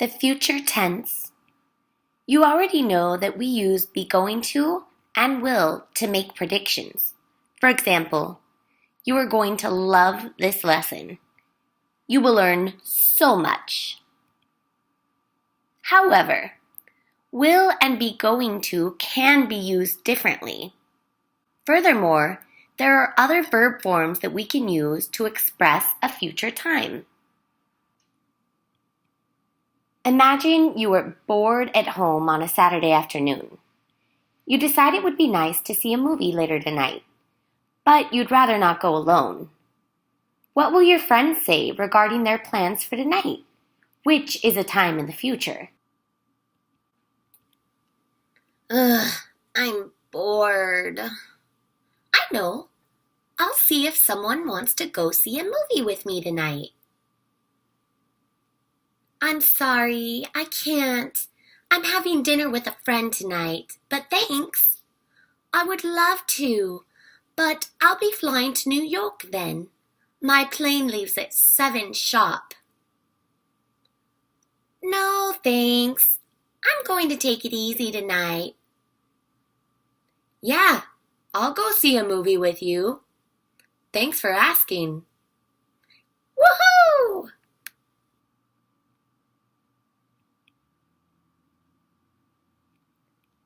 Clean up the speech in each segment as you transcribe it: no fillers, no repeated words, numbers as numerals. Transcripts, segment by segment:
The future tense. You already know that we use be going to and will to make predictions. For example, you are going to love this lesson. You will learn so much. However, will and be going to can be used differently. Furthermore, there are other verb forms that we can use to express a future time. Imagine you were bored at home on a Saturday afternoon. You decide it would be nice to see a movie later tonight, but you'd rather not go alone. What will your friends say regarding their plans for tonight, which is a time in the future? Ugh, I'm bored. I know. I'll see if someone wants to go see a movie with me tonight. I'm sorry, I can't. I'm having dinner with a friend tonight, but thanks. I would love to, but I'll be flying to New York then. My plane leaves at 7 sharp. No, thanks. I'm going to take it easy tonight. Yeah, I'll go see a movie with you. Thanks for asking. Woohoo!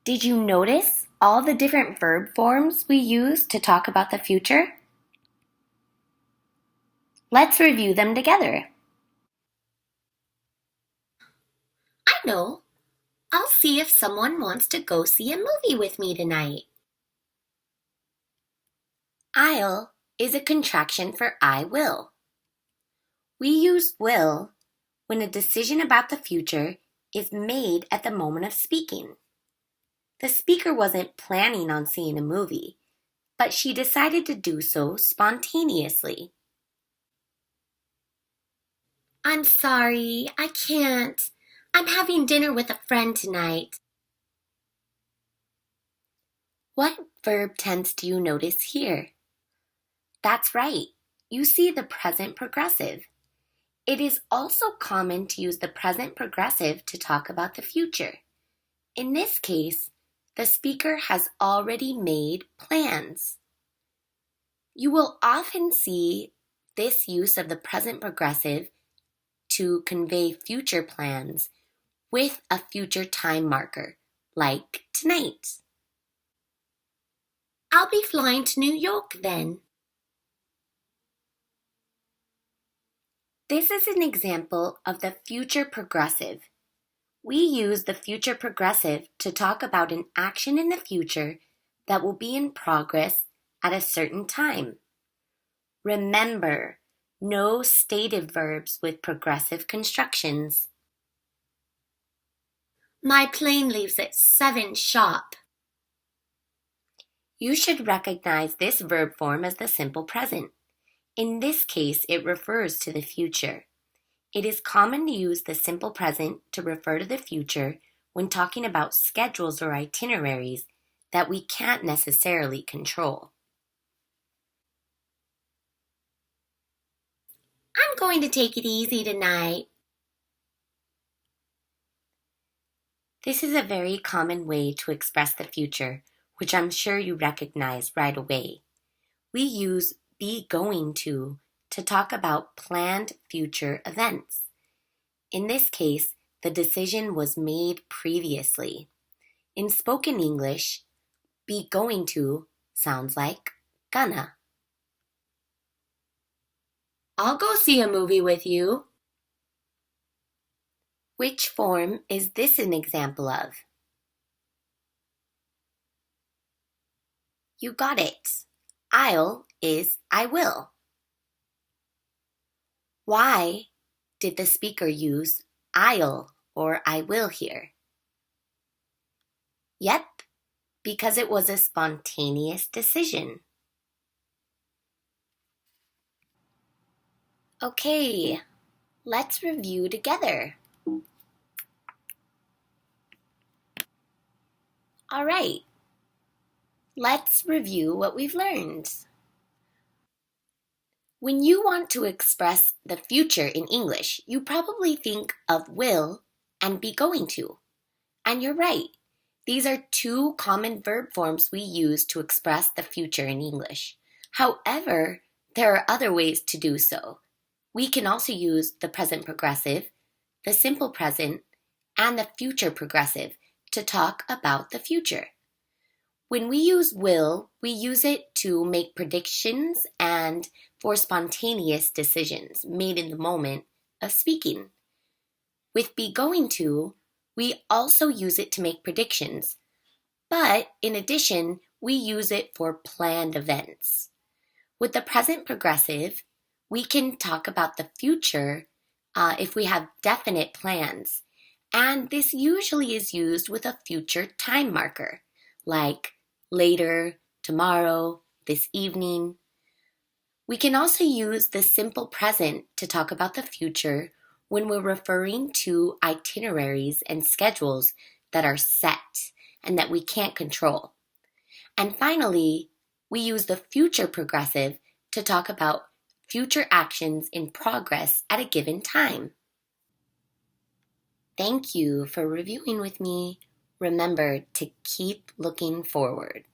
Did you notice all the different verb forms we use to talk about the future? Let's review them together. I know. I'll see if someone wants to go see a movie with me tonight. I'll is a contraction for I will. We use will when a decision about the future is made at the moment of speaking. The speaker wasn't planning on seeing a movie, but she decided to do so spontaneously. I'm sorry, I can't. I'm having dinner with a friend tonight. What verb tense do you notice here? That's right, you see the present progressive. It is also common to use the present progressive to talk about the future. In this case, the speaker has already made plans. You will often see this use of the present progressive to convey future plans with a future time marker, like tonight. I'll be flying to New York then. This is an example of the future progressive. We use the future progressive to talk about an action in the future that will be in progress at a certain time. Remember, no stative verbs with progressive constructions. My plane leaves at 7 sharp. You should recognize this verb form as the simple present. In this case, it refers to the future. It is common to use the simple present to refer to the future when talking about schedules or itineraries that we can't necessarily control. I'm going to take it easy tonight. This is a very common way to express the future, which I'm sure you recognize right away. We use be going to talk about planned future events. In this case, the decision was made previously. In spoken English, be going to sounds like gonna. I'll go see a movie with you. Which form is this an example of? You got it. I'll is I will. Why did the speaker use I'll or I will here? Yep, because it was a spontaneous decision. Okay, let's review together. All right, let's review what we've learned. When you want to express the future in English, you probably think of will and be going to. And you're right. These are two common verb forms we use to express the future in English. However, there are other ways to do so. We can also use the present progressive, the simple present, and the future progressive to talk about the future. When we use will, we use it to make predictions and for spontaneous decisions made in the moment of speaking. With be going to, we also use it to make predictions, but in addition, we use it for planned events. With the present progressive, we can talk about the future if we have definite plans, and this usually is used with a future time marker, like later, tomorrow, this evening. We can also use the simple present to talk about the future when we're referring to itineraries and schedules that are set and that we can't control. And finally, we use the future progressive to talk about future actions in progress at a given time. Thank you for reviewing with me. Remember to keep looking forward.